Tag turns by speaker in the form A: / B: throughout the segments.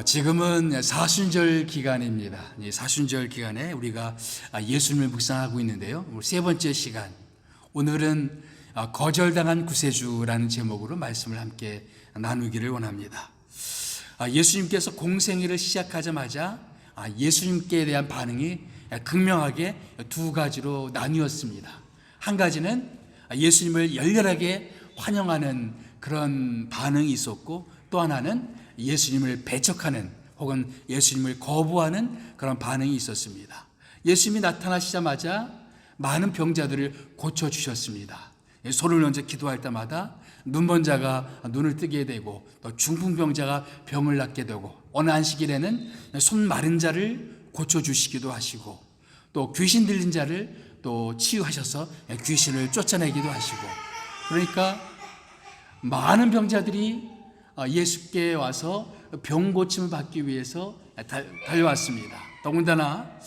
A: 지금은 사순절 기간입니다. 이 사순절 기간에 우리가 예수님을 묵상하고 있는데요. 세 번째 시간, 오늘은 거절당한 구세주라는 제목으로 말씀을 함께 나누기를 원합니다. 예수님께서 공생애를 시작하자마자 예수님께 대한 반응이 극명하게 두 가지로 나뉘었습니다. 한 가지는 예수님을 열렬하게 환영하는 그런 반응이 있었고, 또 하나는 예수님을 배척하는 혹은 예수님을 거부하는 그런 반응이 있었습니다. 예수님이 나타나시자마자 많은 병자들을 고쳐주셨습니다. 손을 얹어 기도할 때마다 눈먼 자가 눈을 뜨게 되고, 또 중풍병자가 병을 낫게 되고, 어느 안식일에는 손 마른 자를 고쳐주시기도 하시고, 또 귀신 들린 자를 또 치유하셔서 귀신을 쫓아내기도 하시고, 그러니까 많은 병자들이 예수께 와서 병 고침을 받기 위해서 달려왔습니다. 더군다나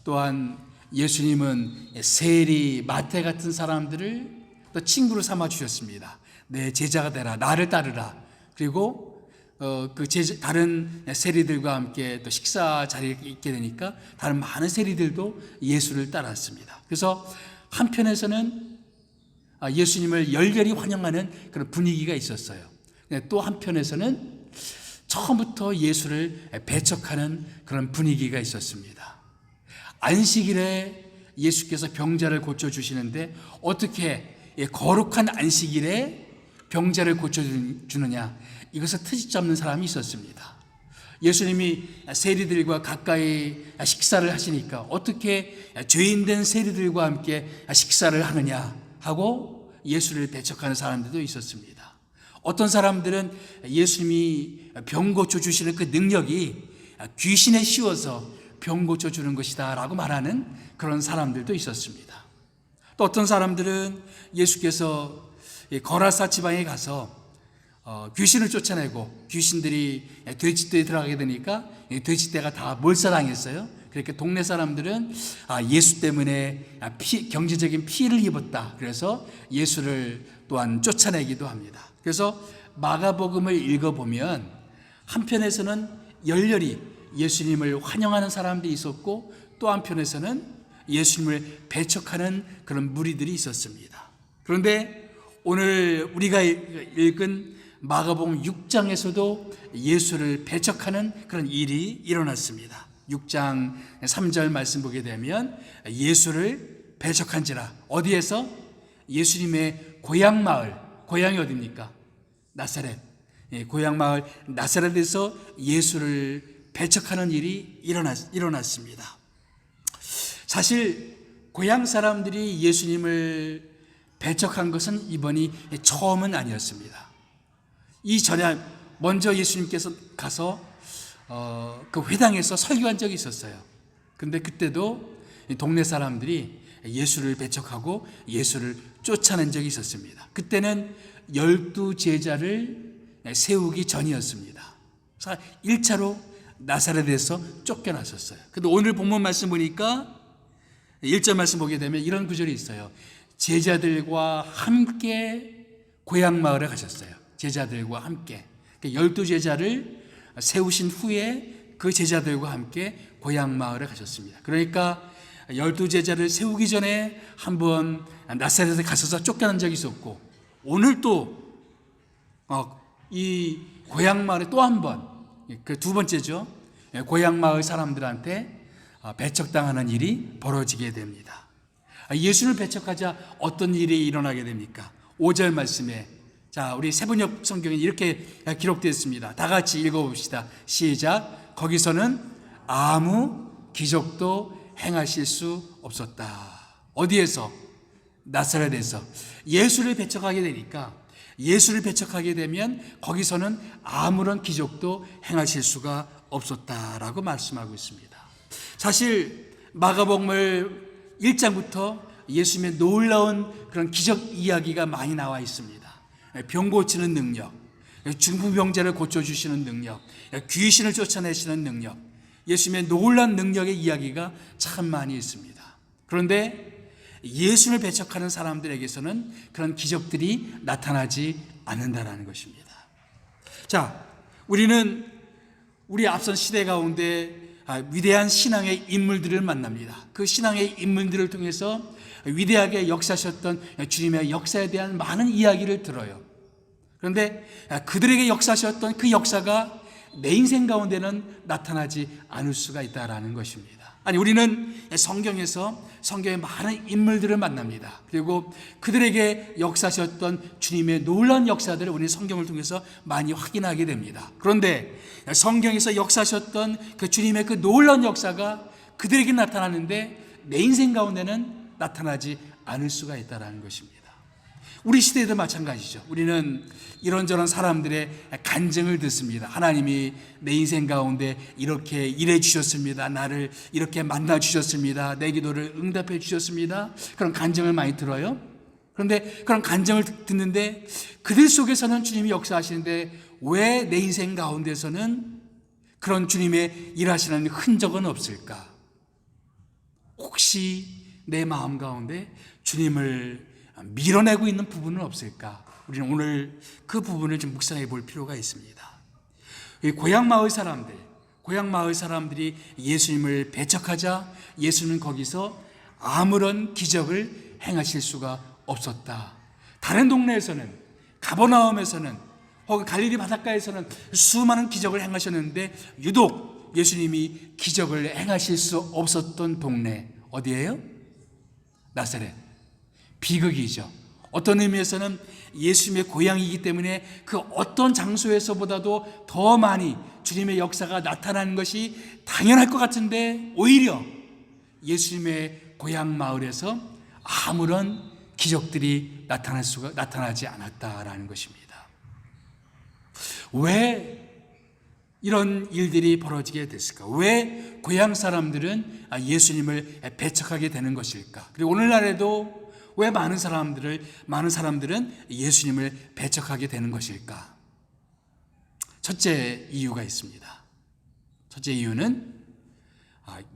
A: 또한 예수님은 세리, 마태 같은 사람들을 또 친구로 삼아 주셨습니다. 내 제자가 되라, 나를 따르라. 그리고 다른 세리들과 함께 또 식사 자리에 있게 되니까 다른 많은 세리들도 예수를 따랐습니다. 그래서 한편에서는 예수님을 열렬히 환영하는 그런 분위기가 있었어요. 또 한편에서는 처음부터 예수를 배척하는 그런 분위기가 있었습니다. 안식일에 예수께서 병자를 고쳐주시는데 어떻게 거룩한 안식일에 병자를 고쳐주느냐, 이것을 트집잡는 사람이 있었습니다. 예수님이 세리들과 가까이 식사를 하시니까 어떻게 죄인된 세리들과 함께 식사를 하느냐 하고 예수를 배척하는 사람들도 있었습니다. 어떤 사람들은 예수님이 병 고쳐주시는 그 능력이 귀신에 씌워서 병 고쳐주는 것이다 라고 말하는 그런 사람들도 있었습니다. 또 어떤 사람들은 예수께서 거라사 지방에 가서 귀신을 쫓아내고 귀신들이 돼지떼에 들어가게 되니까 돼지떼가 다 몰살당했어요. 그렇게 동네 사람들은 예수 때문에 경제적인 피해를 입었다, 그래서 예수를 또한 쫓아내기도 합니다. 그래서 마가복음을 읽어보면 한편에서는 열렬히 예수님을 환영하는 사람들이 있었고, 또 한편에서는 예수님을 배척하는 그런 무리들이 있었습니다. 그런데 오늘 우리가 읽은 마가복음 6장에서도 예수를 배척하는 그런 일이 일어났습니다. 6장 3절 말씀 보게 되면 예수를 배척한지라, 어디에서? 예수님의 고향 마을, 고향이 어디입니까? 나사렛. 고향 마을 나사렛에서 예수를 배척하는 일이 일어났습니다. 사실 고향 사람들이 예수님을 배척한 것은 이번이 처음은 아니었습니다. 이전에 먼저 예수님께서 가서 그 회당에서 설교한 적이 있었어요. 근데 그때도 동네 사람들이 예수를 배척하고 예수를 쫓아낸 적이 있었습니다. 그때는 12제자를 세우기 전이었습니다. 1차로 나사렛에서 쫓겨났었어요. 근데 오늘 본문 말씀 보니까 1절 말씀 보게 되면 이런 구절이 있어요. 제자들과 함께 고향 마을에 가셨어요. 제자들과 함께. 12제자를 세우신 후에 그 제자들과 함께 고향 마을에 가셨습니다. 그러니까 12제자를 세우기 전에 한번 나사렛에 가셔서 쫓겨난 적이 있었고, 오늘 또 이 고향 마을에 또 한 번, 그 두 번째죠, 고향 마을 사람들한테 배척당하는 일이 벌어지게 됩니다. 예수를 배척하자 어떤 일이 일어나게 됩니까? 5절 말씀에, 자, 우리 세번역 성경에 이렇게 기록되어 있습니다. 다 같이 읽어봅시다. 시작. 거기서는 아무 기적도 행하실 수 없었다. 어디에서? 나사렛에서. 예수를 배척하게 되니까, 예수를 배척하게 되면 거기서는 아무런 기적도 행하실 수가 없었다라고 말씀하고 있습니다. 사실 마가복음 1장부터 예수님의 놀라운 그런 기적 이야기가 많이 나와 있습니다. 병 고치는 능력, 중풍병자를 고쳐주시는 능력, 귀신을 쫓아내시는 능력, 예수님의 놀라운 능력의 이야기가 참 많이 있습니다. 그런데 예수를 배척하는 사람들에게서는 그런 기적들이 나타나지 않는다는 것입니다. 자, 우리는 우리 앞선 시대 가운데 위대한 신앙의 인물들을 만납니다. 그 신앙의 인물들을 통해서 위대하게 역사하셨던 주님의 역사에 대한 많은 이야기를 들어요. 그런데 그들에게 역사하셨던 그 역사가 내 인생 가운데는 나타나지 않을 수가 있다라는 것입니다. 아니, 우리는 성경에서 성경의 많은 인물들을 만납니다. 그리고 그들에게 역사하셨던 주님의 놀라운 역사들을 우리는 성경을 통해서 많이 확인하게 됩니다. 그런데 성경에서 역사하셨던 그 주님의 그 놀라운 역사가 그들에게 나타나는데 내 인생 가운데는 나타나지 않을 수가 있다는 것입니다. 우리 시대에도 마찬가지죠. 우리는 이런저런 사람들의 간증을 듣습니다. 하나님이 내 인생 가운데 이렇게 일해 주셨습니다. 나를 이렇게 만나 주셨습니다. 내 기도를 응답해 주셨습니다. 그런 간증을 많이 들어요. 그런데 그런 간증을 듣는데 그들 속에서는 주님이 역사하시는데 왜 내 인생 가운데서는 그런 주님의 일하시는 흔적은 없을까? 혹시 내 마음 가운데 주님을 밀어내고 있는 부분은 없을까? 우리는 오늘 그 부분을 좀 묵상해 볼 필요가 있습니다. 고향 마을 사람들이 예수님을 배척하자 예수님은 거기서 아무런 기적을 행하실 수가 없었다. 다른 동네에서는, 가버나움에서는 혹은 갈릴리 바닷가에서는 수많은 기적을 행하셨는데 유독 예수님이 기적을 행하실 수 없었던 동네 어디예요? 나사렛. 비극이죠. 어떤 의미에서는 예수님의 고향이기 때문에 그 어떤 장소에서보다도 더 많이 주님의 역사가 나타나는 것이 당연할 것 같은데 오히려 예수님의 고향 마을에서 아무런 기적들이 나타나지 않았다라는 것입니다. 왜 이런 일들이 벌어지게 됐을까? 왜 고향 사람들은 예수님을 배척하게 되는 것일까? 그리고 오늘날에도 왜 많은 사람들은 예수님을 배척하게 되는 것일까? 첫째 이유가 있습니다. 첫째 이유는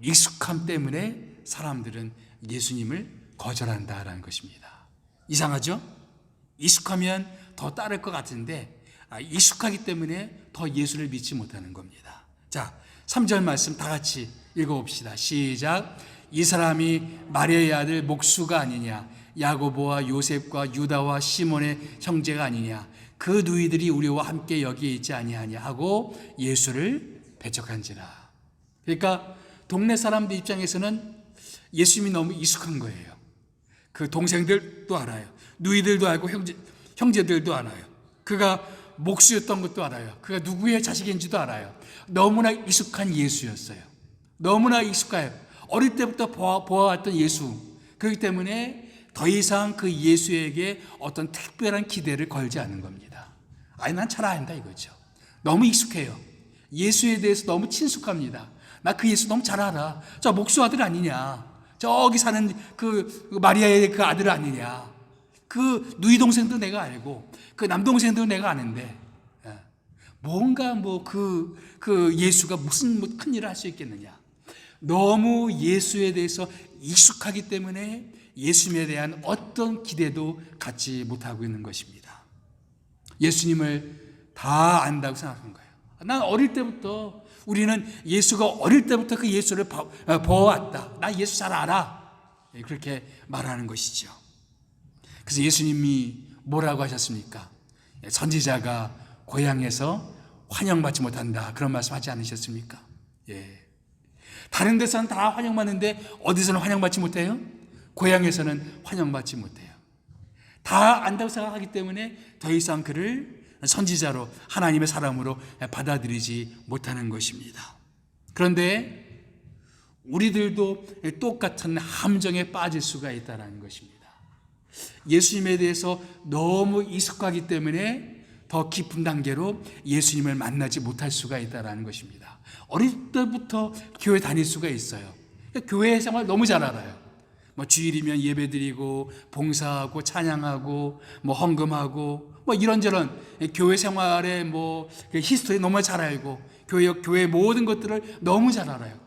A: 익숙함 때문에 사람들은 예수님을 거절한다라는 것입니다. 이상하죠? 익숙하면 더 따를 것 같은데 익숙하기 때문에 더 예수를 믿지 못하는 겁니다. 자, 3절 말씀 다 같이 읽어봅시다. 시작. 이 사람이 마리아의 아들 목수가 아니냐? 야고보와 요셉과 유다와 시몬의 형제가 아니냐? 그 누이들이 우리와 함께 여기에 있지 아니하냐 하고 예수를 배척한지라. 그러니까 동네 사람들 입장에서는 예수님이 너무 익숙한 거예요. 그 동생들도 알아요. 누이들도 알고 형제들도 알아요. 그가 목수였던 것도 알아요. 그가 누구의 자식인지도 알아요. 너무나 익숙한 예수였어요. 너무나 익숙해요. 어릴 때부터 보아왔던 예수. 그렇기 때문에 더 이상 그 예수에게 어떤 특별한 기대를 걸지 않는 겁니다. 아니, 난 잘 안다 이거죠. 너무 익숙해요. 예수에 대해서 너무 친숙합니다. 나 그 예수 너무 잘 알아. 저 목수 아들 아니냐? 저기 사는 그 마리아의 그 아들 아니냐? 그 누이 동생도 내가 알고 그 남동생도 내가 아는데 뭔가 그 예수가 무슨 큰 일을 할 수 있겠느냐? 너무 예수에 대해서 익숙하기 때문에 예수님에 대한 어떤 기대도 갖지 못하고 있는 것입니다. 예수님을 다 안다고 생각한 거예요. 난 어릴 때부터 우리는 예수가 어릴 때부터 그 예수를 보아왔다. 나 예수 잘 알아. 그렇게 말하는 것이죠. 그래서 예수님이 뭐라고 하셨습니까? 선지자가 고향에서 환영받지 못한다. 그런 말씀 하지 않으셨습니까? 예. 다른 데서는 다 환영받는데 어디서는 환영받지 못해요? 고향에서는 환영받지 못해요. 다 안다고 생각하기 때문에 더 이상 그를 선지자로 하나님의 사람으로 받아들이지 못하는 것입니다. 그런데 우리들도 똑같은 함정에 빠질 수가 있다는 것입니다. 예수님에 대해서 너무 익숙하기 때문에 더 깊은 단계로 예수님을 만나지 못할 수가 있다는 것입니다. 어릴 때부터 교회 다닐 수가 있어요. 교회 생활 너무 잘 알아요. 주일이면 예배드리고 봉사하고 찬양하고 헌금하고 이런저런 교회 생활의 히스토리 너무 잘 알고 교회 모든 것들을 너무 잘 알아요.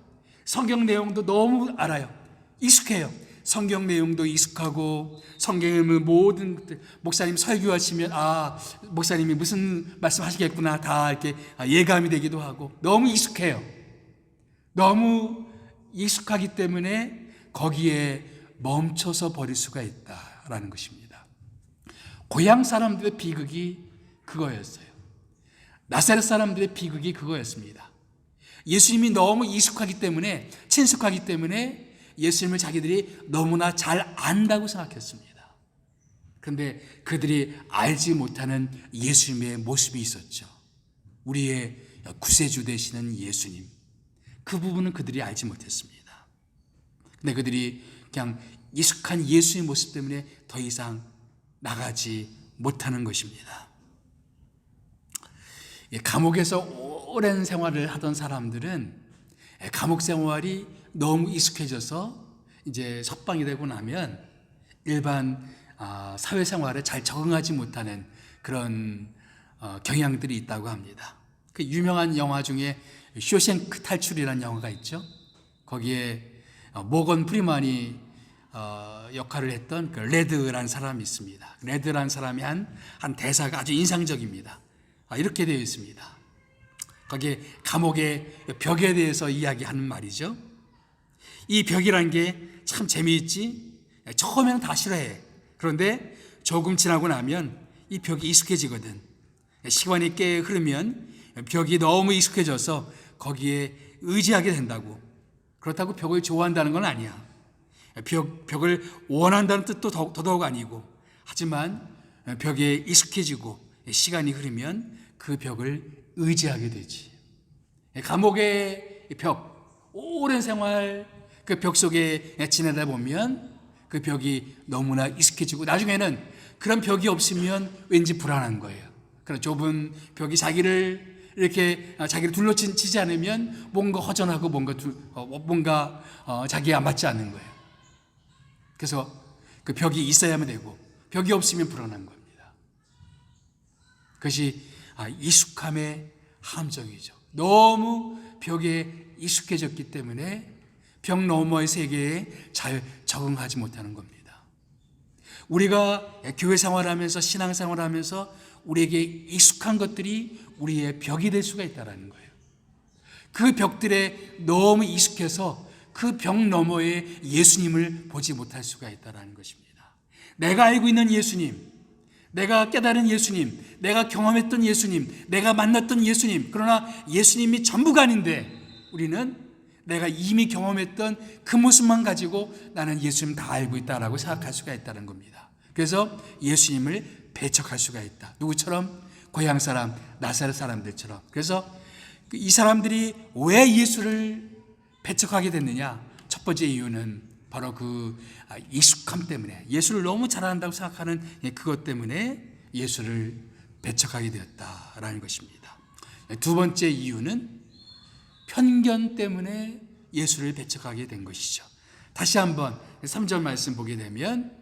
A: 성경 내용도 너무 알아요. 익숙해요. 성경 내용도 익숙하고 성경의 모든 목사님 설교하시면 목사님이 무슨 말씀하시겠구나 다 이렇게 예감이 되기도 하고 너무 익숙해요. 너무 익숙하기 때문에 거기에 멈춰서 버릴 수가 있다라는 것입니다. 고향 사람들의 비극이 그거였어요. 나사렛 사람들의 비극이 그거였습니다. 예수님이 너무 익숙하기 때문에, 친숙하기 때문에 예수님을 자기들이 너무나 잘 안다고 생각했습니다. 그런데 그들이 알지 못하는 예수님의 모습이 있었죠. 우리의 구세주 되시는 예수님. 그 부분은 그들이 알지 못했습니다. 근데 그들이 그냥 익숙한 예수의 모습 때문에 더 이상 나가지 못하는 것입니다. 감옥에서 오랜 생활을 하던 사람들은 감옥 생활이 너무 익숙해져서 이제 석방이 되고 나면 일반 사회생활에 잘 적응하지 못하는 그런 경향들이 있다고 합니다. 그 유명한 영화 중에 쇼생크 탈출이라는 영화가 있죠. 거기에 모건 프리만이 역할을 했던 그 레드라는 사람이 있습니다. 레드라는 사람이 한 대사가 아주 인상적입니다. 이렇게 되어 있습니다. 거기에 감옥의 벽에 대해서 이야기하는 말이죠. 이 벽이라는 게 참 재미있지. 처음에는 다 싫어해. 그런데 조금 지나고 나면 이 벽이 익숙해지거든. 시간이 꽤 흐르면 벽이 너무 익숙해져서 거기에 의지하게 된다고. 그렇다고 벽을 좋아한다는 건 아니야. 벽을 원한다는 뜻도 더더욱 아니고, 하지만 벽에 익숙해지고 시간이 흐르면 그 벽을 의지하게 되지. 감옥의 벽, 오랜 생활 그 벽 속에 지내다 보면 그 벽이 너무나 익숙해지고 나중에는 그런 벽이 없으면 왠지 불안한 거예요. 그런 좁은 벽이 자기를 둘러치지 않으면 뭔가 허전하고 뭔가 자기에 안 맞지 않는 거예요. 그래서 그 벽이 있어야만 되고 벽이 없으면 불안한 겁니다. 그것이 익숙함의 함정이죠. 너무 벽에 익숙해졌기 때문에 벽 너머의 세계에 잘 적응하지 못하는 겁니다. 우리가 교회 생활하면서 신앙 생활하면서 우리에게 익숙한 것들이 우리의 벽이 될 수가 있다는 거예요. 그 벽들에 너무 익숙해서 그 벽 너머에 예수님을 보지 못할 수가 있다는 것입니다. 내가 알고 있는 예수님, 내가 깨달은 예수님, 내가 경험했던 예수님, 내가 만났던 예수님, 그러나 예수님이 전부가 아닌데 우리는 내가 이미 경험했던 그 모습만 가지고 나는 예수님 다 알고 있다라고 생각할 수가 있다는 겁니다. 그래서 예수님을 배척할 수가 있다. 누구처럼? 고향 사람, 나사렛 사람들처럼. 그래서 이 사람들이 왜 예수를 배척하게 됐느냐? 첫 번째 이유는 바로 그 익숙함 때문에, 예수를 너무 잘 안다고 생각하는 그것 때문에 예수를 배척하게 되었다라는 것입니다. 두 번째 이유는 편견 때문에 예수를 배척하게 된 것이죠. 다시 한번 3절 말씀 보게 되면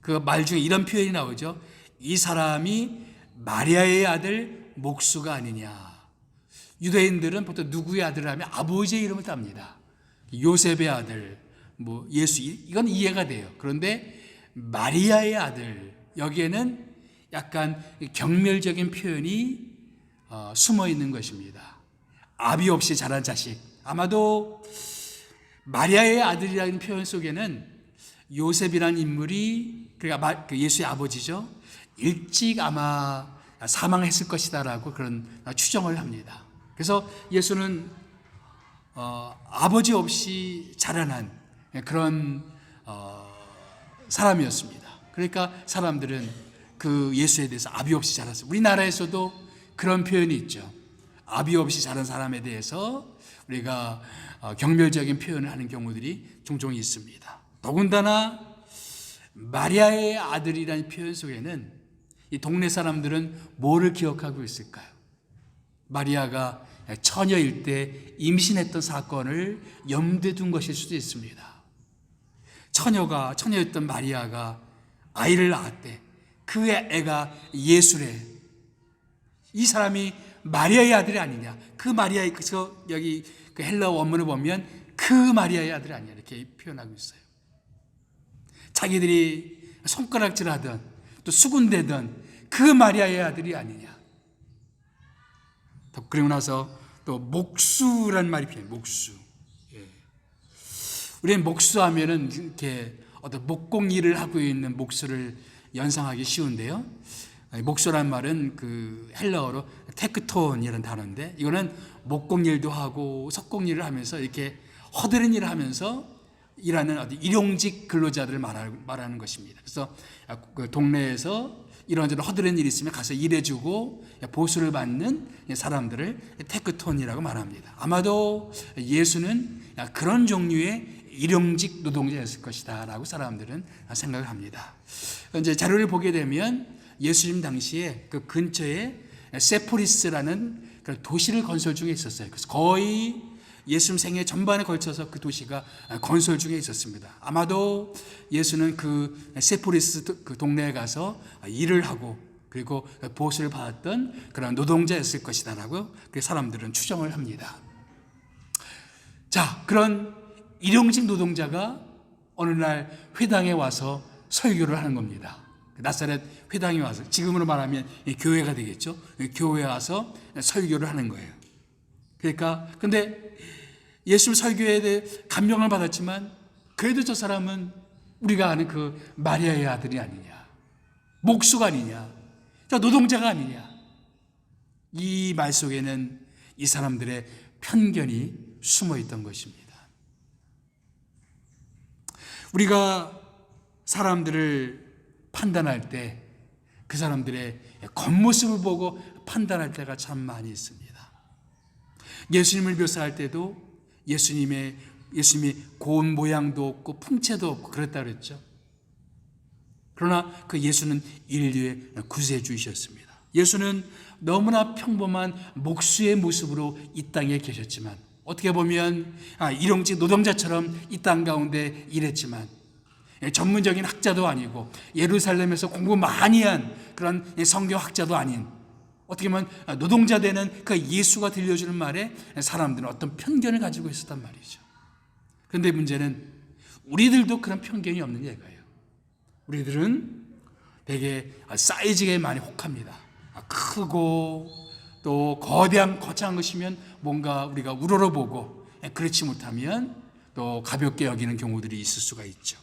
A: 그 말 중에 이런 표현이 나오죠. 이 사람이 마리아의 아들 목수가 아니냐. 유대인들은 보통 누구의 아들을 하면 아버지의 이름을 땁니다. 요셉의 아들, 예수, 이건 이해가 돼요. 그런데 마리아의 아들, 여기에는 약간 경멸적인 표현이 숨어 있는 것입니다. 아비 없이 자란 자식. 아마도 마리아의 아들이라는 표현 속에는 요셉이라는 인물이, 그러니까 예수의 아버지죠, 일찍 아마 사망했을 것이다라고 그런 추정을 합니다. 그래서 예수는 아버지 없이 자라난 그런 사람이었습니다. 그러니까 사람들은 그 예수에 대해서 아비 없이 자랐어요. 우리나라에서도 그런 표현이 있죠. 아비 없이 자란 사람에 대해서 우리가 경멸적인 표현을 하는 경우들이 종종 있습니다. 더군다나 마리아의 아들이라는 표현 속에는 이 동네 사람들은 뭐를 기억하고 있을까요? 마리아가 처녀일 때 임신했던 사건을 염두에 둔 것일 수도 있습니다. 처녀였던 마리아가 아이를 낳았대. 그 애가 예수래. 이 사람이 마리아의 아들이 아니냐. 그 마리아의, 여기 그 헬라어 원문을 보면 그 마리아의 아들이 아니냐. 이렇게 표현하고 있어요. 자기들이 손가락질하던 또 수군대던 그 마리아의 아들이 아니냐. 그리고 나서 또 목수란 말이 필요해요. 목수. 예. 우리는 목수하면은 이렇게 어떤 목공 일을 하고 있는 목수를 연상하기 쉬운데요. 목수란 말은 그 헬라어로 테크톤이라는 단어인데, 이거는 목공 일도 하고 석공 일을 하면서 이렇게 허드렛 일을 하면서 일하는 어디 일용직 근로자들을 말하는 것입니다. 그래서 그 동네에서 이런저런 허드렛 일이 있으면 가서 일해주고 보수를 받는 사람들을 테크톤이라고 말합니다. 아마도 예수는 그런 종류의 일용직 노동자였을 것이다 라고 사람들은 생각을 합니다. 이제 자료를 보게 되면 예수님 당시에 그 근처에 세포리스라는 그런 도시를 건설 중에 있었어요. 그래서 거의 예수님 생애 전반에 걸쳐서 그 도시가 건설 중에 있었습니다. 아마도 예수는 그 세포리스 그 동네에 가서 일을 하고 그리고 보수를 받았던 그런 노동자였을 것이다라고 사람들은 추정을 합니다. 자, 그런 일용직 노동자가 어느 날 회당에 와서 설교를 하는 겁니다. 나사렛 회당에 와서, 지금으로 말하면 교회가 되겠죠. 교회에 와서 설교를 하는 거예요. 그러니까 근데 예수님 설교에 대해 감명을 받았지만 그래도 저 사람은 우리가 아는 그 마리아의 아들이 아니냐, 목수가 아니냐, 저 노동자가 아니냐. 이 말 속에는 이 사람들의 편견이 숨어 있던 것입니다. 우리가 사람들을 판단할 때 그 사람들의 겉모습을 보고 판단할 때가 참 많이 있습니다. 예수님을 묘사할 때도 예수님이 고운 모양도 없고 풍채도 없고 그랬다 그랬죠. 그러나 그 예수는 인류의 구세주이셨습니다. 예수는 너무나 평범한 목수의 모습으로 이 땅에 계셨지만, 어떻게 보면 일용직 노동자처럼 이 땅 가운데 일했지만, 전문적인 학자도 아니고 예루살렘에서 공부 많이 한 그런 성경학자도 아닌, 어떻게 보면 노동자 되는 그 예수가 들려주는 말에 사람들은 어떤 편견을 가지고 있었단 말이죠. 그런데 문제는 우리들도 그런 편견이 없는 얘가예요. 우리들은 되게 사이즈에 많이 혹합니다. 크고 또 거창한 것이면 뭔가 우리가 우러러보고, 그렇지 못하면 또 가볍게 여기는 경우들이 있을 수가 있죠.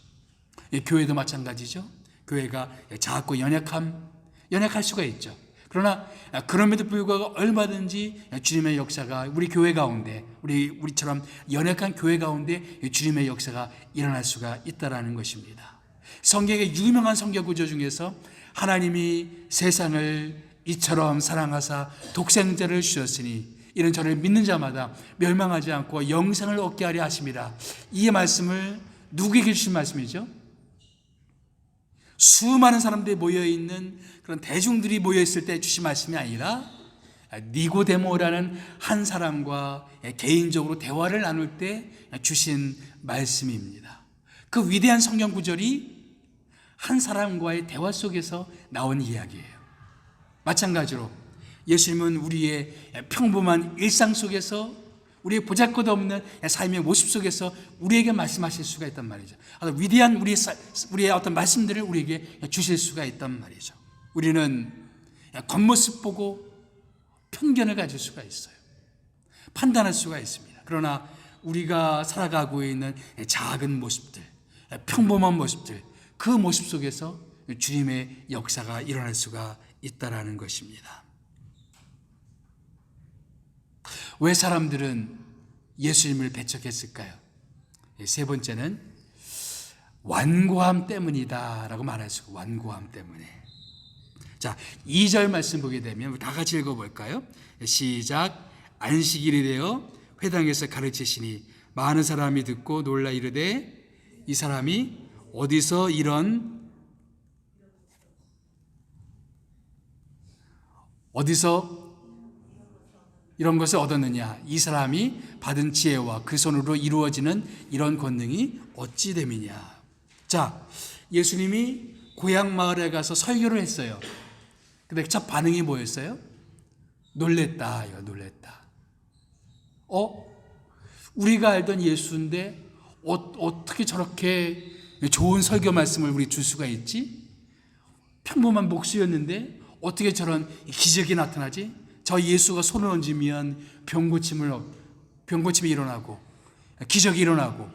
A: 교회도 마찬가지죠. 교회가 작고 연약할 수가 있죠. 그러나 그럼에도 불구하고 얼마든지 주님의 역사가 우리 교회 가운데, 우리처럼 연약한 교회 가운데 주님의 역사가 일어날 수가 있다라는 것입니다. 성경의 유명한 성경 구조 중에서 하나님이 세상을 이처럼 사랑하사 독생자를 주셨으니 이는 저를 믿는 자마다 멸망하지 않고 영생을 얻게 하려 하심이라. 이 말씀을 누구에게 주신 말씀이죠? 수많은 사람들이 모여있는 그런 대중들이 모여있을 때 주신 말씀이 아니라 니고데모라는 한 사람과 개인적으로 대화를 나눌 때 주신 말씀입니다. 그 위대한 성경 구절이 한 사람과의 대화 속에서 나온 이야기예요. 마찬가지로 예수님은 우리의 평범한 일상 속에서, 우리의 보잘것없는 삶의 모습 속에서 우리에게 말씀하실 수가 있단 말이죠. 위대한 우리의 어떤 말씀들을 우리에게 주실 수가 있단 말이죠. 우리는 겉모습 보고 편견을 가질 수가 있어요. 판단할 수가 있습니다. 그러나 우리가 살아가고 있는 작은 모습들, 평범한 모습들, 그 모습 속에서 주님의 역사가 일어날 수가 있다라는 것입니다. 왜 사람들은 예수님을 배척했을까요? 세 번째는 완고함 때문이다 라고 말할 수 있고, 완고함 때문에. 자, 2절 말씀 보게 되면 다 같이 읽어볼까요? 시작. 안식일이 되어 회당에서 가르치시니 많은 사람이 듣고 놀라 이르되 이 사람이 어디서 이런 것을 얻었느냐? 이 사람이 받은 지혜와 그 손으로 이루어지는 이런 권능이 어찌 됨이냐? 자, 예수님이 고향 마을에 가서 설교를 했어요. 근데 첫 반응이 뭐였어요? 놀랬다. 이거 놀랬다. 우리가 알던 예수인데 어떻게 저렇게 좋은 설교 말씀을 우리 줄 수가 있지? 평범한 목수였는데 어떻게 저런 기적이 나타나지? 저 예수가 손을 얹으면 병고침이 일어나고 기적이 일어나고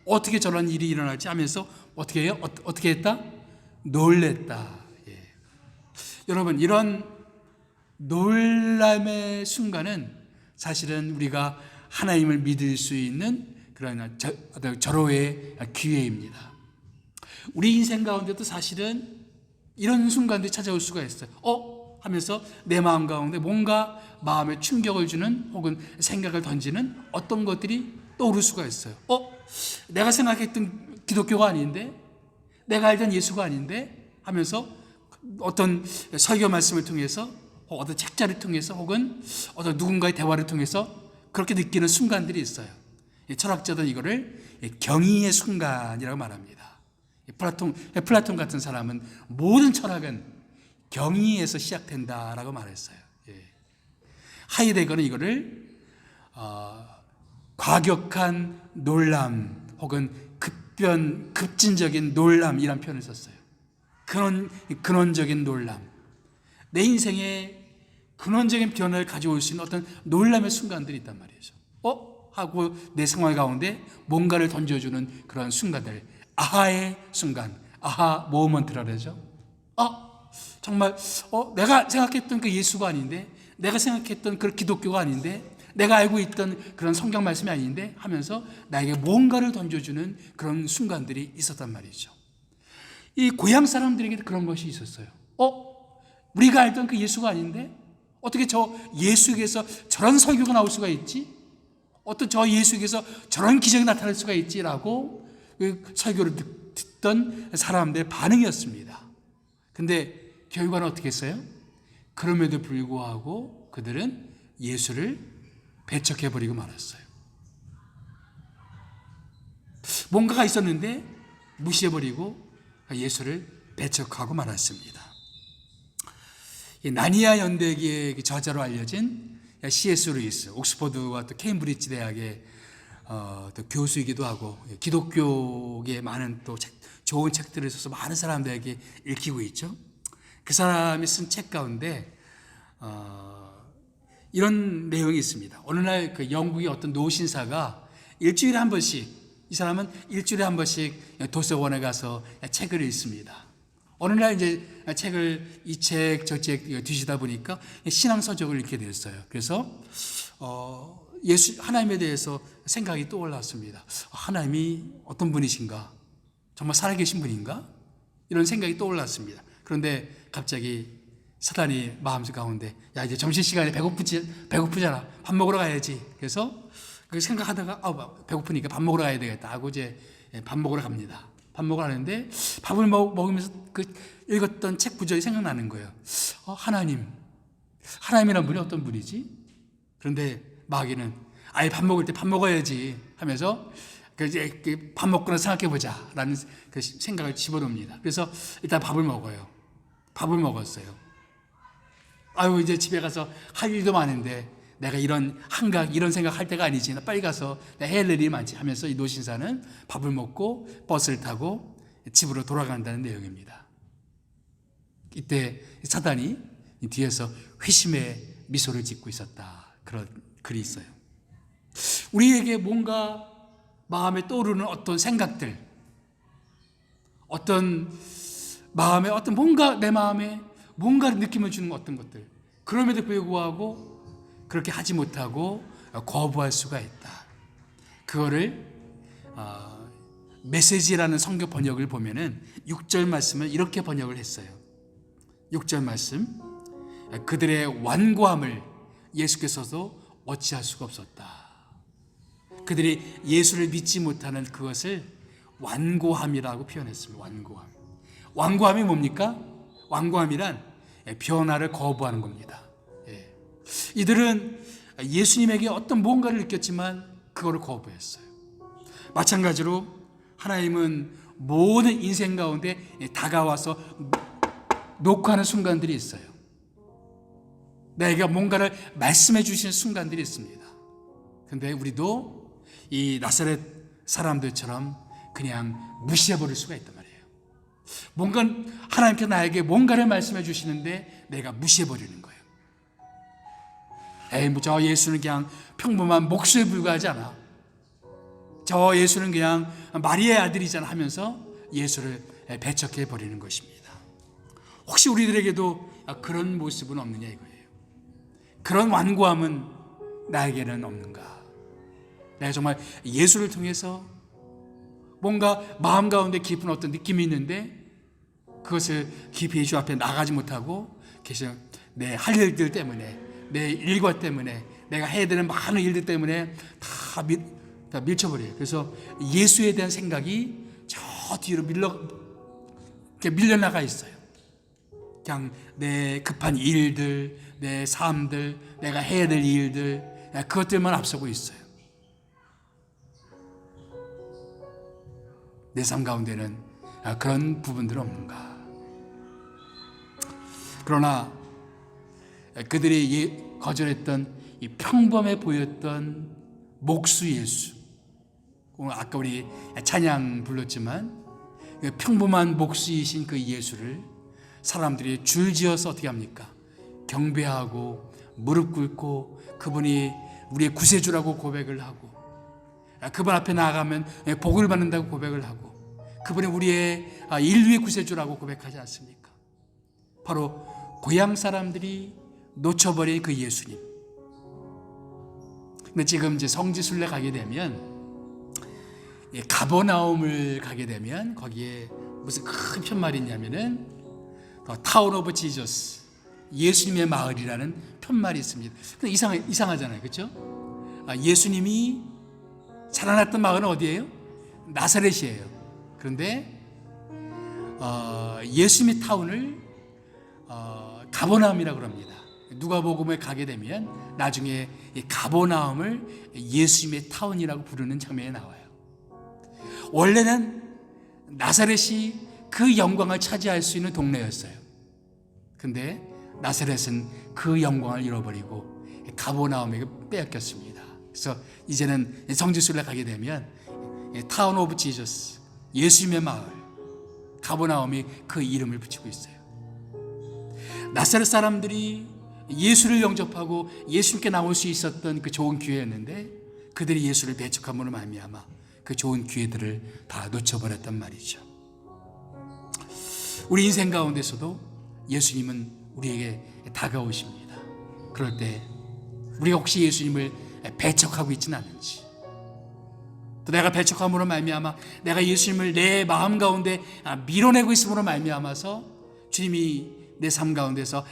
A: 어떻게 저런 일이 일어나지 하면서 어떻게 해요? 어떻게 했다? 놀랬다. 예. 여러분, 이런 놀람의 순간은 사실은 우리가 하나님을 믿을 수 있는 그런 절호의 기회입니다. 우리 인생 가운데도 사실은 이런 순간들이 찾아올 수가 있어요. 하면서 내 마음 가운데 뭔가 마음에 충격을 주는 혹은 생각을 던지는 어떤 것들이 떠오를 수가 있어요. 내가 생각했던 기독교가 아닌데, 내가 알던 예수가 아닌데 하면서 어떤 설교 말씀을 통해서 어떤 책자를 통해서 혹은 어떤 누군가의 대화를 통해서 그렇게 느끼는 순간들이 있어요. 철학자들은 이거를 경의의 순간이라고 말합니다. 플라톤 같은 사람은 모든 철학은 경의에서 시작된다라고 말했어요. 하이데거는 이거를 과격한 놀람 혹은 급진적인 놀람이란 표현을 썼어요. 근원적인 놀람. 내 인생에 근원적인 변화를 가져올 수 있는 어떤 놀람의 순간들이 있단 말이죠. 하고 내 생활 가운데 뭔가를 던져주는 그런 순간들. 아하의 순간. 아하 모먼트라 그러죠. 정말 내가 생각했던 그 예수가 아닌데, 내가 생각했던 그 기독교가 아닌데, 내가 알고 있던 그런 성경 말씀이 아닌데 하면서 나에게 뭔가를 던져주는 그런 순간들이 있었단 말이죠. 이 고향 사람들에게도 그런 것이 있었어요. 우리가 알던 그 예수가 아닌데 어떻게 저 예수에게서 저런 설교가 나올 수가 있지? 어떤 저 예수에게서 저런 기적이 나타날 수가 있지라고 그 설교를 듣던 사람들의 반응이었습니다. 근데 결과는 어떻게 했어요? 그럼에도 불구하고 그들은 예수를 배척해버리고 말았어요. 뭔가가 있었는데 무시해버리고 예수를 배척하고 말았습니다. 나니아 연대기의 저자로 알려진 C.S. 루이스, 옥스퍼드와 또 케임브리지 대학의 또 교수이기도 하고 기독교계 많은 또 좋은 책들을 써서 많은 사람들에게 읽히고 있죠. 그 사람이 쓴 책 가운데 이런 내용이 있습니다. 어느 날 그 영국의 어떤 노신사가 일주일에 한 번씩, 이 사람은 일주일에 한 번씩 도서관에 가서 책을 읽습니다. 어느 날 이제 책을 이 책 저 책 뒤지다 보니까 신앙 서적을 읽게 됐어요. 그래서 예수 하나님에 대해서 생각이 떠올랐습니다. 하나님이 어떤 분이신가? 정말 살아계신 분인가? 이런 생각이 떠올랐습니다. 그런데 갑자기 사단이 마음속 가운데 이제 점심시간에 배고프잖아. 밥 먹으러 가야지. 그래서 그 생각하다가 배고프니까 밥 먹으러 가야 되겠다 하고 이제 밥 먹으러 갑니다. 밥 먹으러 가는데 밥을 먹으면서 그 읽었던 책 구절이 생각나는 거예요. 하나님이란 분이 어떤 분이지? 그런데 마귀는 밥 먹을 때 밥 먹어야지 하면서 이제 밥 먹고나 생각해보자 라는 그 생각을 집어넣습니다. 그래서 일단 밥을 먹어요. 밥을 먹었어요. 이제 집에 가서 할 일도 많은데 내가 이런 생각 할 때가 아니지. 나 빨리 가서 내가 해야 할 일이 많지 하면서 이 노신사는 밥을 먹고 버스를 타고 집으로 돌아간다는 내용입니다. 이때 사단이 뒤에서 회심의 미소를 짓고 있었다. 그런 글이 있어요. 우리에게 뭔가 마음에 떠오르는 어떤 생각들, 어떤 마음에 뭔가 내 마음에 뭔가를 느낌을 주는 어떤 것들, 그럼에도 불구하고 그렇게 하지 못하고 거부할 수가 있다. 그거를 메시지라는 성경 번역을 보면은 6절 말씀을 이렇게 번역을 했어요. 6절 말씀, 그들의 완고함을 예수께서도 어찌할 수가 없었다. 그들이 예수를 믿지 못하는 그것을 완고함이라고 표현했습니다. 완고함이 뭡니까? 완고함이란 변화를 거부하는 겁니다. 이들은 예수님에게 어떤 뭔가를 느꼈지만 그거를 거부했어요. 마찬가지로 하나님은 모든 인생 가운데 다가와서 녹화하는 순간들이 있어요. 내가 뭔가를 말씀해 주시는 순간들이 있습니다. 그런데 우리도 이 나사렛 사람들처럼 그냥 무시해버릴 수가 있단 말이에요. 뭔가 하나님께서 나에게 뭔가를 말씀해 주시는데 내가 무시해버리는 거예요. 에이, 저 예수는 그냥 평범한 목수에 불과하지 않아. 저 예수는 그냥 마리아의 아들이잖아 하면서 예수를 배척해 버리는 것입니다. 혹시 우리들에게도 그런 모습은 없느냐 이거예요. 그런 완고함은 나에게는 없는가? 내가 정말 예수를 통해서 뭔가 마음 가운데 깊은 어떤 느낌이 있는데 그것을 깊이 예수 앞에 나가지 못하고 계속 내 할 일들 때문에, 내 일과 때문에, 내가 해야 되는 많은 일들 때문에 다 밀쳐버려요. 그래서 예수에 대한 생각이 저 뒤로 밀려나가 있어요. 그냥 내 급한 일들, 내 삶들, 내가 해야 될 일들, 그것들만 앞서고 있어요. 내 삶 가운데는 그런 부분들은 없는가? 그러나 그들이 거절했던 이 평범해 보였던 목수 예수, 아까 우리 찬양 불렀지만 평범한 목수이신 그 예수를 사람들이 줄지어서 어떻게 합니까? 경배하고 무릎 꿇고 그분이 우리의 구세주라고 고백을 하고, 그분 앞에 나아가면 복을 받는다고 고백을 하고, 그분이 우리의 인류의 구세주라고 고백하지 않습니까? 바로 고향 사람들이 놓쳐버린 그 예수님. 근데 지금 이제 성지순례 가게 되면, 가버나움을 가게 되면 거기에 무슨 큰 편말이 있냐면은 타운 오브 지저스, 예수님의 마을이라는 편말이 있습니다. 근데 이상하잖아요, 그렇죠? 예수님이 자라났던 마을은 어디예요? 나사렛이에요. 그런데 예수님의 타운을 가버나움이라고 합니다. 누가복음에 가게 되면 나중에 이 가버나움을 예수님의 타운이라고 부르는 장면이 나와요. 원래는 나사렛이 그 영광을 차지할 수 있는 동네였어요. 근데 나사렛은 그 영광을 잃어버리고 가버나움에게 빼앗겼습니다. 그래서 이제는 성지순례 가게 되면 타운 오브 지저스, 예수님의 마을, 가버나움이 그 이름을 붙이고 있어요. 나사렛 사람들이 예수를 영접하고 예수님께 나올 수 있었던 그 좋은 기회였는데 그들이 예수를 배척함으로 말미암아 그 좋은 기회들을 다 놓쳐버렸단 말이죠. 우리 인생 가운데서도 예수님은 우리에게 다가오십니다. 그럴 때 우리가 혹시 예수님을 배척하고 있지는 않은지, 또 내가 배척함으로 말미암아 내가 예수님을 내 마음 가운데 밀어내고 있음으로 말미암아서 주님이 내 삶 가운데서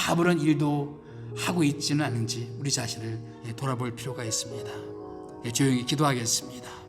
A: 아무런 일도 하고 있지는 않은지 우리 자신을 돌아볼 필요가 있습니다. 조용히 기도하겠습니다.